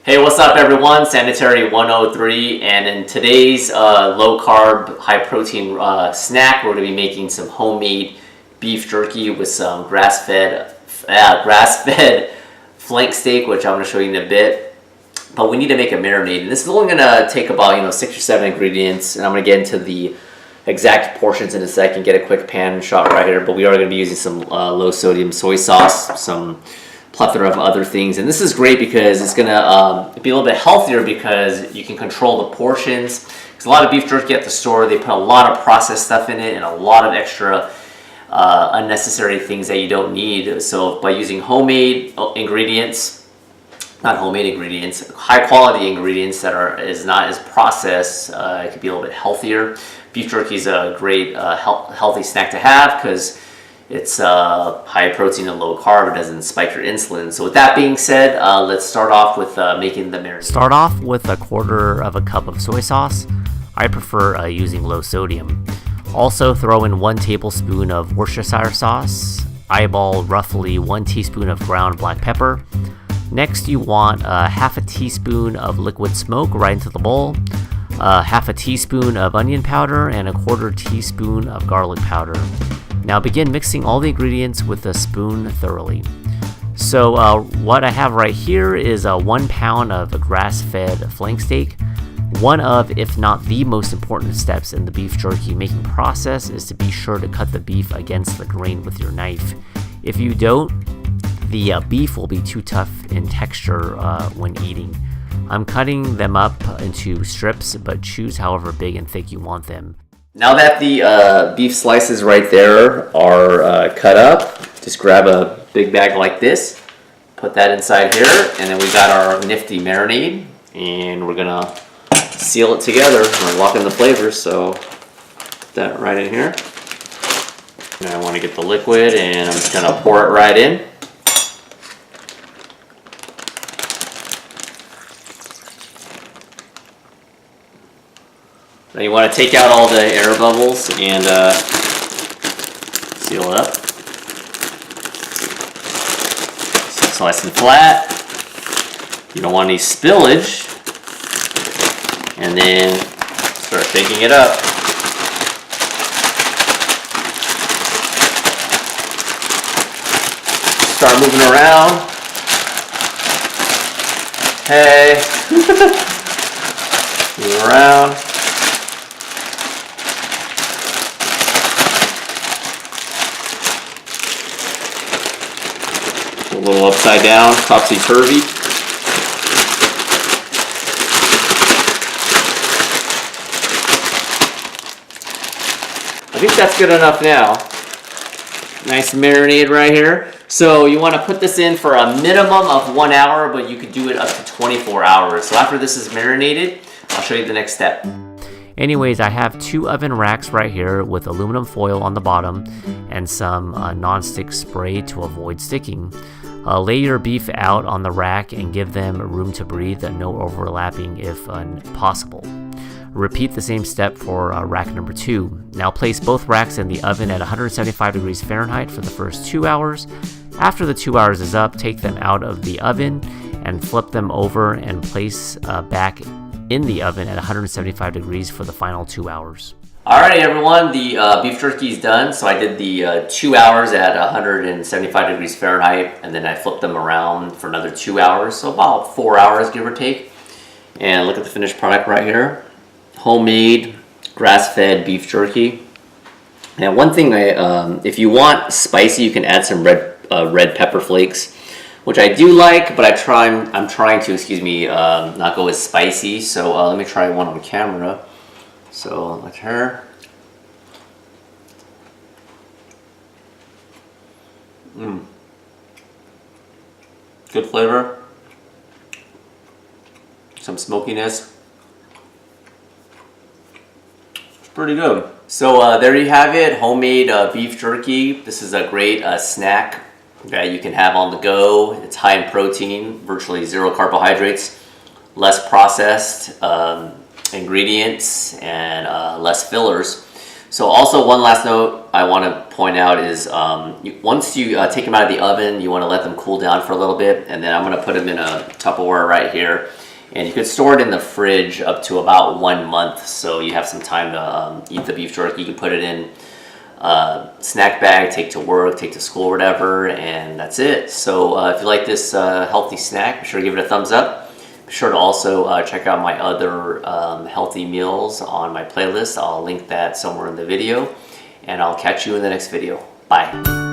Hey, what's up everyone? Sanitary 103, and in today's low carb, high protein snack, we're going to be making some homemade beef jerky with some grass-fed flank steak, which I'm going to show you in a bit. But we need to make a marinade, and this is only going to take about 6 or 7 ingredients, and I'm going to get into the exact portions in a second, get a quick pan shot right here. But we are going to be using some low sodium soy sauce, some plethora of other things, and this is great because it's gonna be a little bit healthier because you can control the portions. Because a lot of beef jerky at the store, they put a lot of processed stuff in it and a lot of extra unnecessary things that you don't need. So by using homemade ingredients, not homemade ingredients, high quality ingredients that is not as processed, it could be a little bit healthier. Beef jerky is a great healthy snack to have because it's high protein and low carb. It doesn't spike your insulin. So with that being said, let's start off with making the marinade. Start off with 1/4 cup of soy sauce. I prefer using low sodium. Also throw in 1 tablespoon of Worcestershire sauce. Eyeball roughly 1 teaspoon of ground black pepper. Next you want 1/2 teaspoon of liquid smoke right into the bowl. 1/2 teaspoon of onion powder and 1/4 teaspoon of garlic powder. Now begin mixing all the ingredients with a spoon thoroughly. So what I have right here is 1 pound of grass-fed flank steak. One of, if not the most important steps in the beef jerky making process is to be sure to cut the beef against the grain with your knife. If you don't, the beef will be too tough in texture when eating. I'm cutting them up into strips, but choose however big and thick you want them. Now that the beef slices right there are cut up, just grab a big bag like this, put that inside here, and then we got our nifty marinade, and we're gonna seal it together. We're locking the flavors, so put that right in here. And I want to get the liquid, and I'm just gonna pour it right in. Now you want to take out all the air bubbles and seal it up. It's nice and flat. You don't want any spillage. And then start shaking it up. Start moving around. Hey. Move around. A little upside down, topsy-turvy. I think that's good enough now. Nice marinade right here. So you want to put this in for a minimum of 1 hour, but you could do it up to 24 hours. So after this is marinated, I'll show you the next step. Anyways, I have 2 oven racks right here with aluminum foil on the bottom and some non-stick spray to avoid sticking. Lay your beef out on the rack and give them room to breathe, no overlapping if possible. Repeat the same step for rack number 2. Now place both racks in the oven at 175 degrees Fahrenheit for the first 2 hours. After the 2 hours is up, take them out of the oven and flip them over and place back in the oven at 175 degrees for the final 2 hours. Alrighty everyone, the beef jerky is done. So I did the 2 hours at 175 degrees Fahrenheit, and then I flipped them around for another 2 hours, so about 4 hours give or take. And look at the finished product right here. Homemade, grass-fed beef jerky. And one thing, if you want spicy, you can add some red pepper flakes, which I do like, but I'm trying to, not go as spicy. So let me try one on camera. So like her. Good flavor. Some smokiness. It's pretty good. So there you have it, homemade beef jerky. This is a great snack that you can have on the go. It's high in protein, virtually 0 carbohydrates, less processed ingredients, and less fillers. So also one last note, I want to point out is once you take them out of the oven, you want to let them cool down for a little bit, and then I'm going to put them in a Tupperware right here. And you could store it in the fridge up to about 1 month, so you have some time to eat the beef jerky. You can put it in a snack bag, take to work, take to school, whatever, and that's it. So if you like this healthy snack, be sure to give it a thumbs up. Be sure to also check out my other healthy meals on my playlist. I'll link that somewhere in the video, and I'll catch you in the next video. Bye.